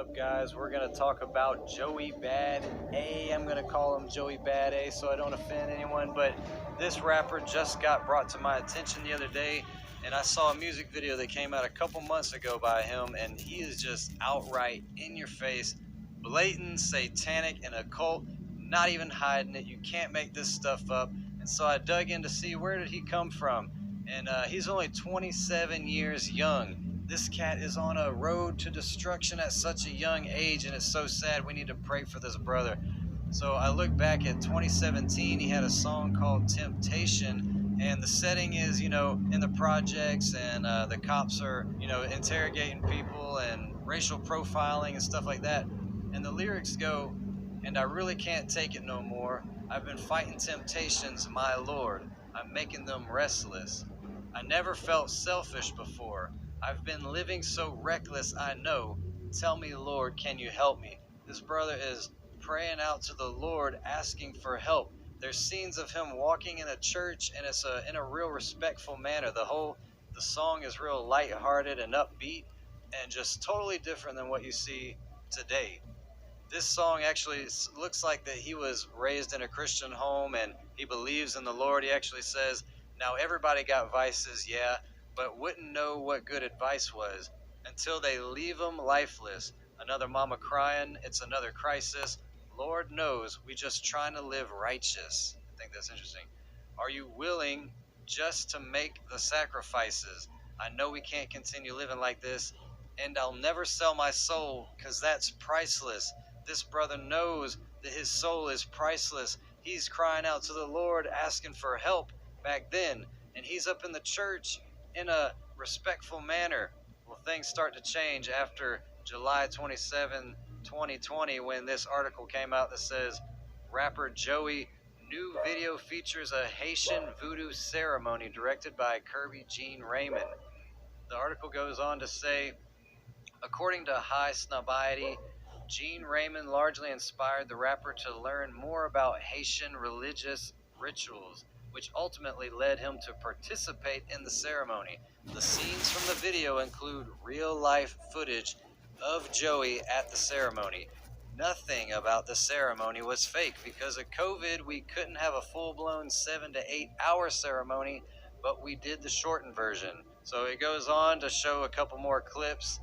up, guys? We're going to talk about Joey Bad A. I'm going to call him Joey Bad A so I don't offend anyone, but this rapper just got brought to my attention the other day, and I saw a music video that came out a couple months ago by him, and he is just outright in your face, blatant, satanic, and occult, not even hiding it. You can't make this stuff up. And so I dug in to see where did he come from, and he's only 27 years young. This cat is on a road to destruction at such a young age, and it's so sad. We need to pray for this brother. So I look back at 2017, he had a song called Temptation, and the setting is, in the projects, and the cops are, interrogating people and racial profiling and stuff like that. And the lyrics go, "And I really can't take it no more. I've been fighting temptations, my Lord. I'm making them restless. I never felt selfish before. I've been living so reckless, I know. Tell me, Lord, can you help me?" This brother is praying out to the Lord, asking for help. There's scenes of him walking in a church, and it's in a real respectful manner. The song is real lighthearted and upbeat, and just totally different than what you see today. This song actually looks like that he was raised in a Christian home, and he believes in the Lord. He actually says, "Now everybody got vices, yeah, but wouldn't know what good advice was until they leave them lifeless. Another mama crying, it's another crisis. Lord knows, we just trying to live righteous." I think that's interesting. "Are you willing just to make the sacrifices? I know we can't continue living like this, and I'll never sell my soul, 'cause that's priceless." This brother knows that his soul is priceless. He's crying out to the Lord, asking for help back then, and he's up in the church in a respectful manner. Well, things start to change after July 27, 2020, when this article came out that says, "Rapper Joey, new video features a Haitian voodoo ceremony directed by Kirby Jean Raymond." The article goes on to say, according to High Snobiety, Jean Raymond largely inspired the rapper to learn more about Haitian religious rituals, which ultimately led him to participate in the ceremony. The scenes from the video include real-life footage of Joey at the ceremony. Nothing about the ceremony was fake. Because of COVID, we couldn't have a full-blown 7 to 8 hour ceremony, but we did the shortened version. So it goes on to show a couple more clips,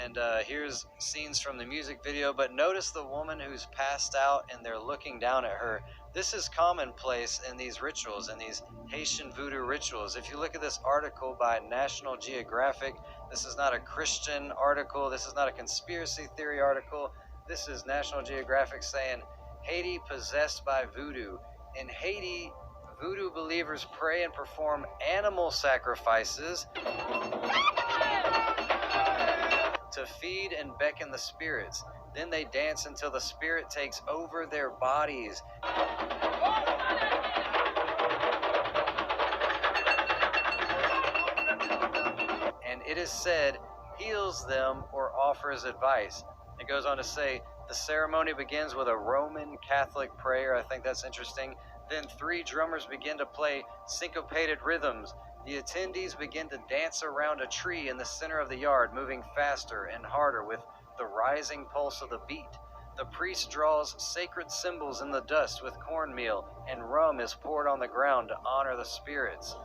and here's scenes from the music video. But notice the woman who's passed out and they're looking down at her. This is commonplace in these rituals, in these Haitian voodoo rituals. If you look at this article by National Geographic, this is not a Christian article, this is not a conspiracy theory article. This is National Geographic saying, "Haiti possessed by voodoo." In Haiti, voodoo believers pray and perform animal sacrifices to feed and beckon the spirits. Then they dance until the spirit takes over their bodies. And it is said, heals them or offers advice. It goes on to say, the ceremony begins with a Roman Catholic prayer. I think that's interesting. Then 3 drummers begin to play syncopated rhythms. The attendees begin to dance around a tree in the center of the yard, moving faster and harder with the rising pulse of the beat. The priest draws sacred symbols in the dust with cornmeal, and rum is poured on the ground to honor the spirits.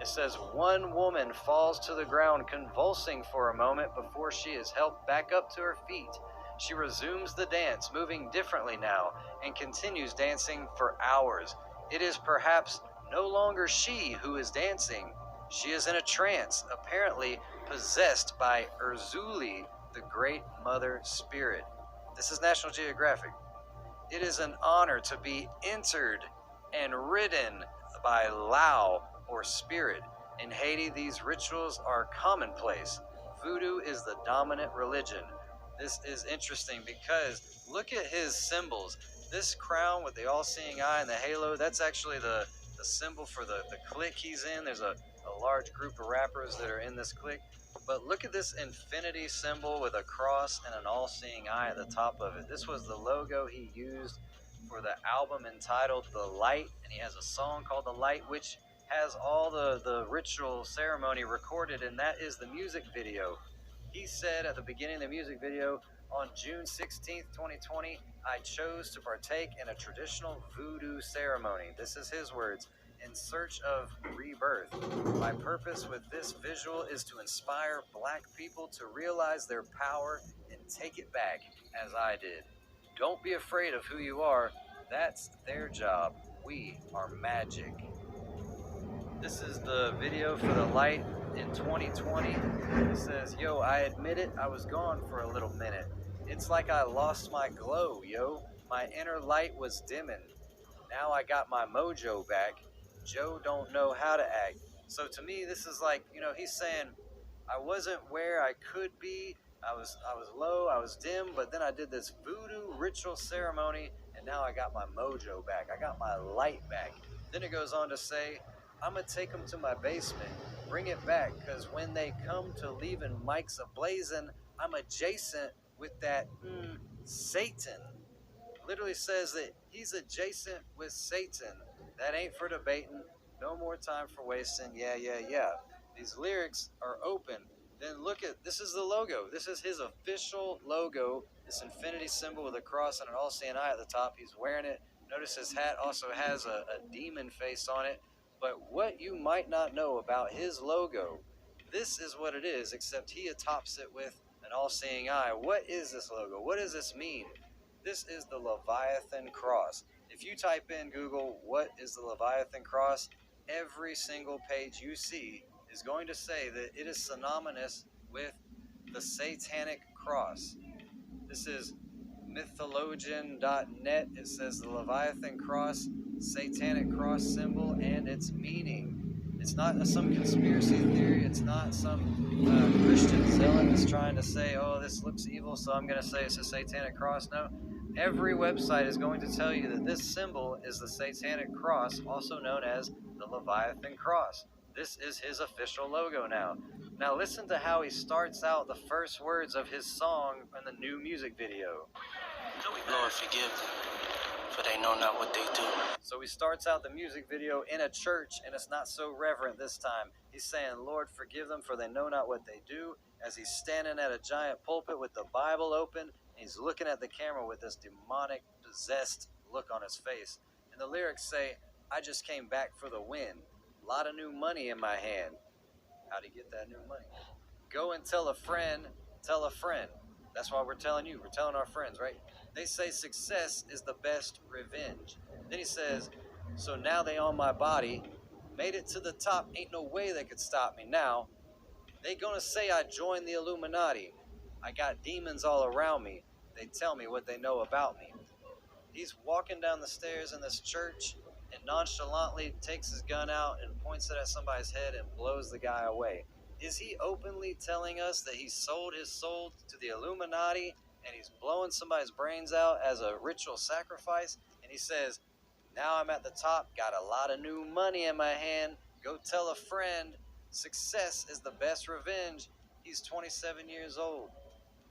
It says one woman falls to the ground convulsing for a moment before she is helped back up to her feet. She resumes the dance, moving differently now, and continues dancing for hours. It is perhaps no longer she who is dancing. She is in a trance, apparently possessed by Urzuli, the Great Mother Spirit. This is National Geographic. It is an honor to be entered and ridden by Lao, or spirit. In Haiti, these rituals are commonplace. Voodoo is the dominant religion. This is interesting because look at his symbols. This crown with the all-seeing eye and the halo, that's actually the symbol for the clique he's in. There's a large group of rappers that are in this clique. But look at this infinity symbol with a cross and an all-seeing eye at the top of it. This was the logo he used for the album entitled The Light, and he has a song called The Light, which has all the ritual ceremony recorded, and that is the music video. He said at the beginning of the music video, On June 16th, 2020, I chose to partake in a traditional voodoo ceremony. This is his words. In search of rebirth. My purpose with this visual is to inspire black people to realize their power and take it back, as I did. Don't be afraid of who you are. That's their job. We are magic. This is the video for the light in 2020. It says, yo, I admit it, I was gone for a little minute. It's like I lost my glow, yo. My inner light was dimming. Now I got my mojo back. Joe don't know how to act. So to me, this is like, he's saying, I wasn't where I could be. I was low, I was dim, but then I did this voodoo ritual ceremony, and now I got my mojo back. I got my light back. Then it goes on to say, I'm gonna take them to my basement, bring it back, because when they come to leaving mics ablazing, I'm adjacent with that Satan. Literally says that he's adjacent with Satan. That ain't for debating. No more time for wasting. Yeah. These lyrics are open. Then look at, this is the logo. This is his official logo. This infinity symbol with a cross and an all-seeing eye at the top. He's wearing it. Notice his hat also has a demon face on it. But what you might not know about his logo, this is what it is, except he attops it with an all-seeing eye. What is this logo? What does this mean? This is the Leviathan cross. If you type in Google, what is the Leviathan cross? Every single page you see is going to say that it is synonymous with the satanic cross. This is mythologian.net. It says the Leviathan cross, satanic cross symbol, and its meaning. It's not some conspiracy theory. It's not some Christian zealot that's trying to say, oh, this looks evil, so I'm going to say it's a satanic cross. No. Every website is going to tell you that this symbol is the satanic cross, also known as the Leviathan cross. This is his official logo now. Now listen to how he starts out the first words of his song in the new music video. Lord, forgive them, for they know not what they do. So he starts out the music video in a church, and it's not so reverent this time. He's saying, Lord, forgive them, for they know not what they do, as he's standing at a giant pulpit with the Bible open. He's looking at the camera with this demonic, possessed look on his face. And the lyrics say, I just came back for the win. A lot of new money in my hand. How'd he get that new money? Go and tell a friend, tell a friend. That's why we're telling you. We're telling our friends, right? They say success is the best revenge. Then he says, so now they on my body. Made it to the top. Ain't no way they could stop me now. They gonna say I joined the Illuminati. I got demons all around me. They tell me what they know about me. He's walking down the stairs in this church and nonchalantly takes his gun out and points it at somebody's head and blows the guy away. Is he openly telling us that he sold his soul to the Illuminati and he's blowing somebody's brains out as a ritual sacrifice? And he says, now I'm at the top, got a lot of new money in my hand. Go tell a friend, success is the best revenge. He's 27 years old.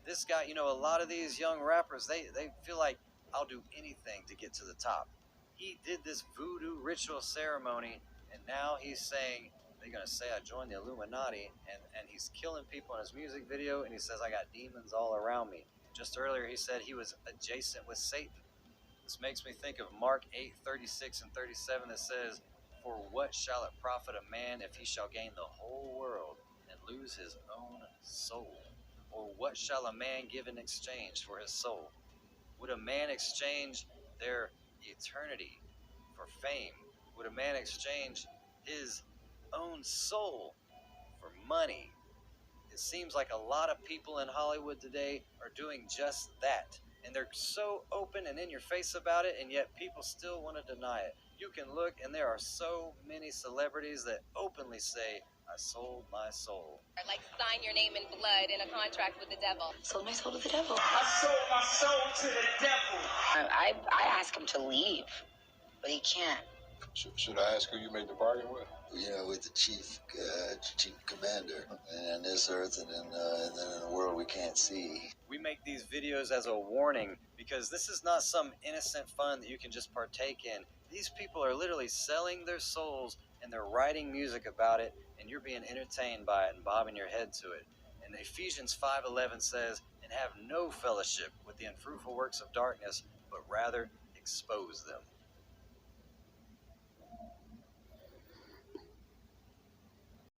This guy, a lot of these young rappers, they feel like, I'll do anything to get to the top. He did this voodoo ritual ceremony, and now he's saying, they're going to say I joined the Illuminati, and he's killing people in his music video, and he says, I got demons all around me. Just earlier, he said he was adjacent with Satan. This makes me think of Mark 8:36 and 37 that says, for what shall it profit a man if he shall gain the whole world and lose his own soul? Or what shall a man give in exchange for his soul? Would a man exchange their eternity for fame? Would a man exchange his own soul for money? It seems like a lot of people in Hollywood today are doing just that. And they're so open and in your face about it, and yet people still want to deny it. You can look, and there are so many celebrities that openly say, I sold my soul. Like sign your name in blood in a contract with the devil. Sold my soul to the devil. I sold my soul to the devil. I ask him to leave, but he can't. Should I ask who you made the bargain with? With the chief commander, and on this earth, and then in a world we can't see. We make these videos as a warning because this is not some innocent fun that you can just partake in. These people are literally selling their souls, and they're writing music about it, and you're being entertained by it and bobbing your head to it. And Ephesians 5:11 says, and and have no fellowship with the unfruitful works of darkness, but rather expose them.